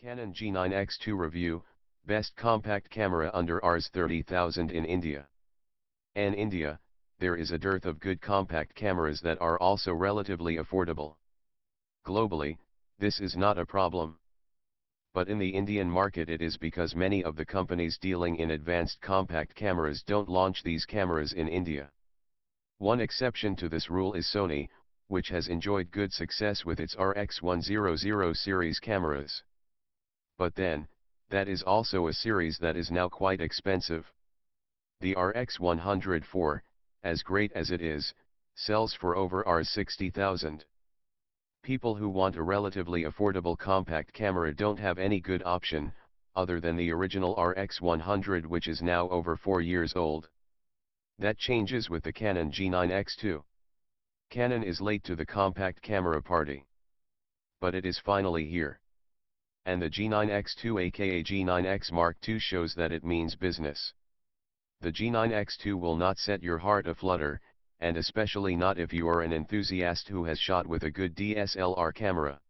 Canon G9X II review, best compact camera under Rs 30,000 in India. In India, there is a dearth of good compact cameras that are also relatively affordable. Globally, this is not a problem. But in the Indian market it is because many of the companies dealing in advanced compact cameras don't launch these cameras in India. One exception to this rule is Sony, which has enjoyed good success with its RX100 series cameras. But then, that is also a series that is now quite expensive. The RX104, as great as it is, sells for over Rs 60,000. People who want a relatively affordable compact camera don't have any good option, other than the original RX100, which is now over 4 years old. That changes with the Canon G9X II. Canon is late to the compact camera party. But it is finally here. And the G9X II aka G9X Mark II shows that it means business. The G9X II will not set your heart aflutter, and especially not if you are an enthusiast who has shot with a good DSLR camera.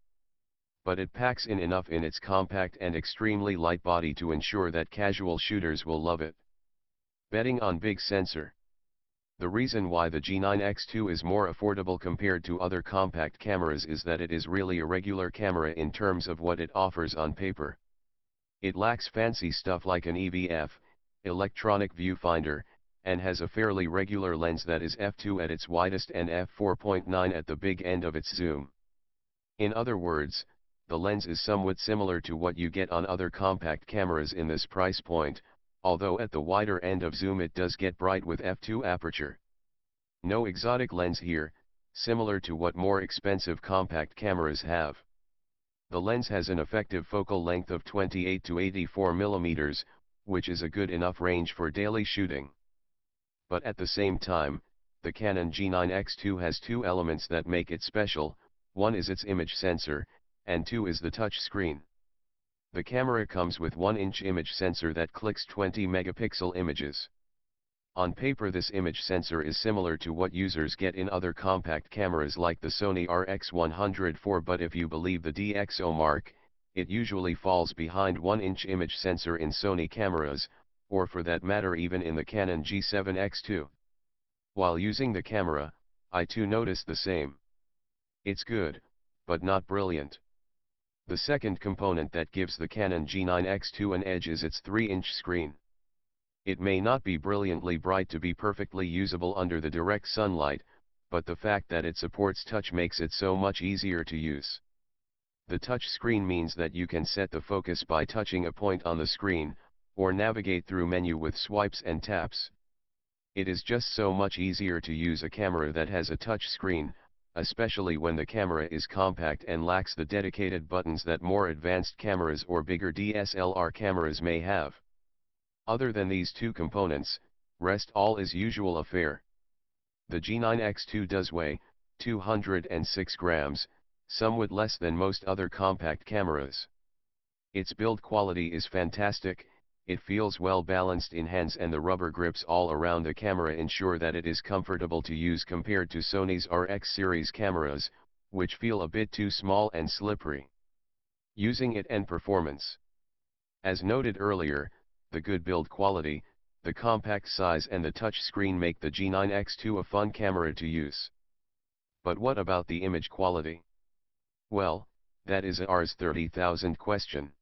But it packs in enough in its compact and extremely light body to ensure that casual shooters will love it. Betting on big sensor. The reason why the G9X II is more affordable compared to other compact cameras is that it is really a regular camera in terms of what it offers on paper. It lacks fancy stuff like an EVF, electronic viewfinder, and has a fairly regular lens that is f2 at its widest and f4.9 at the big end of its zoom. In other words, the lens is somewhat similar to what you get on other compact cameras in this price point, although at the wider end of zoom it does get bright with f2 aperture. No exotic lens here, similar to what more expensive compact cameras have. The lens has an effective focal length of 28 to 84 mm, which is a good enough range for daily shooting. But at the same time, the Canon G9X II has two elements that make it special. One is its image sensor, and two is the touch screen. The camera comes with 1-inch image sensor that clicks 20 megapixel images. On paper this image sensor is similar to what users get in other compact cameras like the Sony RX104, but if you believe the DxO mark, it usually falls behind 1-inch image sensor in Sony cameras, or for that matter even in the Canon G9X II. While using the camera, I too noticed the same. It's good, but not brilliant. The second component that gives the Canon G9X II an edge is its 3-inch screen. It may not be brilliantly bright to be perfectly usable under the direct sunlight, but the fact that it supports touch makes it so much easier to use. The touch screen means that you can set the focus by touching a point on the screen, or navigate through menu with swipes and taps. It is just so much easier to use a camera that has a touch screen, especially when the camera is compact and lacks the dedicated buttons that more advanced cameras or bigger DSLR cameras may have. Other than these two components, rest all is usual affair. The G9X II does weigh 206 grams, somewhat less than most other compact cameras. Its build quality is fantastic, it feels well balanced in hands, and the rubber grips all around the camera ensure that it is comfortable to use compared to Sony's RX series cameras, which feel a bit too small and slippery. Using it and performance. As noted earlier, the good build quality, the compact size and the touch screen make the G9X II a fun camera to use. But what about the image quality? Well, that is a Rs 30,000 question.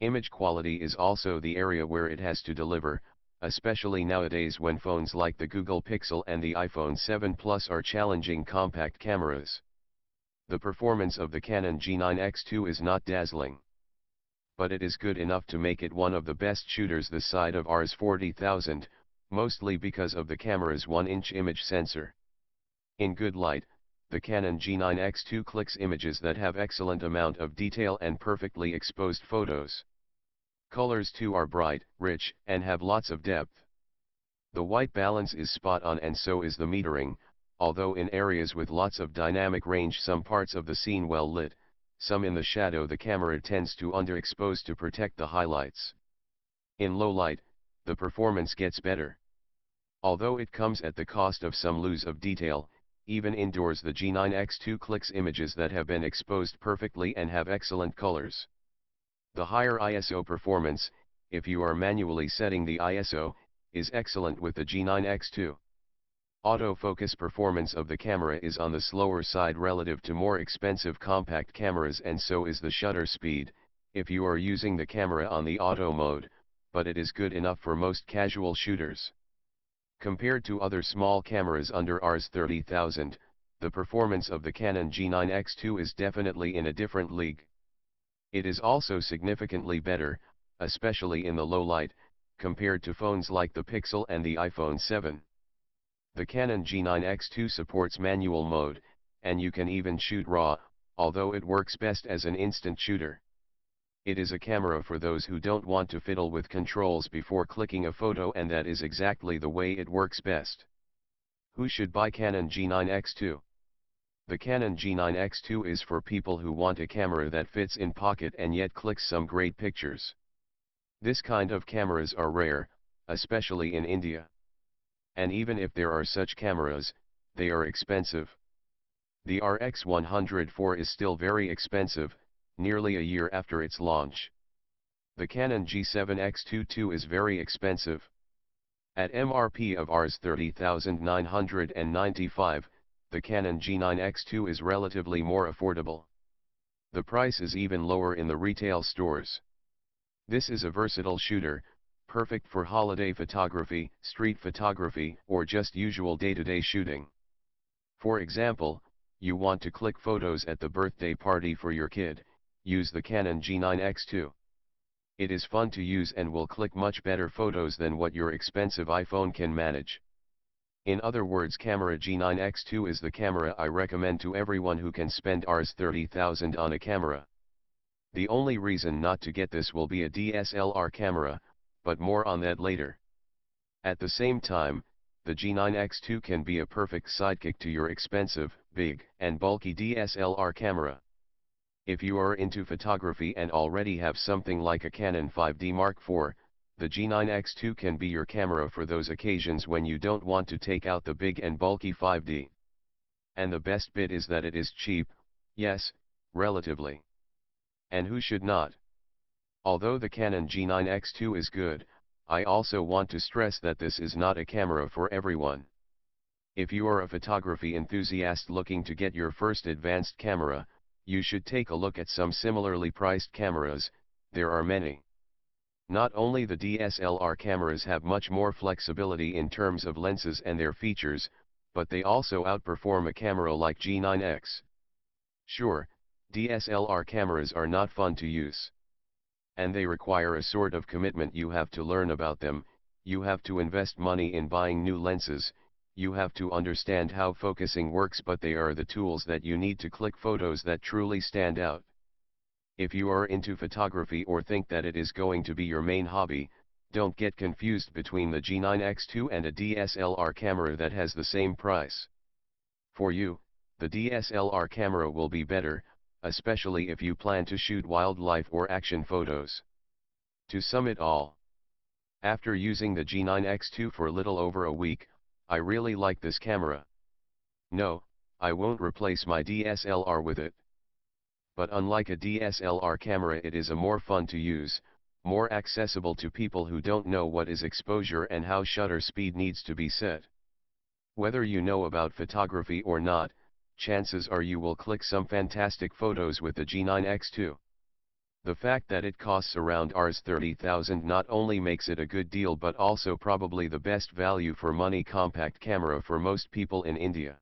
Image quality is also the area where it has to deliver, especially nowadays when phones like the Google Pixel and the iPhone 7 Plus are challenging compact cameras. The performance of the Canon G9X II is not dazzling. But it is good enough to make it one of the best shooters this side of Rs 40,000, mostly because of the camera's 1-inch image sensor. In good light, the Canon G9X II clicks images that have excellent amount of detail and perfectly exposed photos. Colors too are bright, rich, and have lots of depth. The white balance is spot on, and so is the metering, although in areas with lots of dynamic range some parts of the scene well lit, some in the shadow the camera tends to underexpose to protect the highlights. In low light, the performance gets better. Although it comes at the cost of some loss of detail, even indoors the G9X II clicks images that have been exposed perfectly and have excellent colors. The higher ISO performance, if you are manually setting the ISO, is excellent with the G9X II. Autofocus performance of the camera is on the slower side relative to more expensive compact cameras, and so is the shutter speed, if you are using the camera on the auto mode, but it is good enough for most casual shooters. Compared to other small cameras under Rs 30,000, the performance of the Canon G9X II is definitely in a different league. It is also significantly better, especially in the low light, compared to phones like the Pixel and the iPhone 7. The Canon G9X II supports manual mode, and you can even shoot RAW, although it works best as an instant shooter. It is a camera for those who don't want to fiddle with controls before clicking a photo, and that is exactly the way it works best. Who should buy Canon G9X II? The Canon G9X II is for people who want a camera that fits in pocket and yet clicks some great pictures. This kind of cameras are rare, especially in India. And even if there are such cameras, they are expensive. The RX104 is still very expensive, nearly a year after its launch. The Canon G7X II too is very expensive. At MRP of Rs 30,995, the Canon G9X II is relatively more affordable. The price is even lower in the retail stores. This is a versatile shooter, perfect for holiday photography, street photography, or just usual day-to-day shooting. For example, you want to click photos at the birthday party for your kid, use the Canon G9X II. It is fun to use and will click much better photos than what your expensive iPhone can manage. In other words, camera G9X II is the camera I recommend to everyone who can spend Rs 30,000 on a camera. The only reason not to get this will be a DSLR camera, but more on that later. At the same time, the G9X II can be a perfect sidekick to your expensive, big, and bulky DSLR camera. If you are into photography and already have something like a Canon 5D Mark IV, the G9X II can be your camera for those occasions when you don't want to take out the big and bulky 5D. And the best bit is that it is cheap, yes, relatively. And who should not? Although the Canon G9X II is good, I also want to stress that this is not a camera for everyone. If you are a photography enthusiast looking to get your first advanced camera, you should take a look at some similarly priced cameras. There are many. Not only the DSLR cameras have much more flexibility in terms of lenses and their features, but they also outperform a camera like G9X. Sure, DSLR cameras are not fun to use. And they require a sort of commitment. You have to learn about them, you have to invest money in buying new lenses, you have to understand how focusing works, but they are the tools that you need to click photos that truly stand out. If you are into photography or think that it is going to be your main hobby, don't get confused between the G9X II and a DSLR camera that has the same price. For you, the DSLR camera will be better, especially if you plan to shoot wildlife or action photos. To sum it all, after using the G9X II for a little over a week, I really like this camera. No, I won't replace my DSLR with it. But unlike a DSLR camera, it is a more fun to use, more accessible to people who don't know what is exposure and how shutter speed needs to be set. Whether you know about photography or not, chances are you will click some fantastic photos with the G9X II. The fact that it costs around Rs 30,000 not only makes it a good deal, but also probably the best value for money compact camera for most people in India.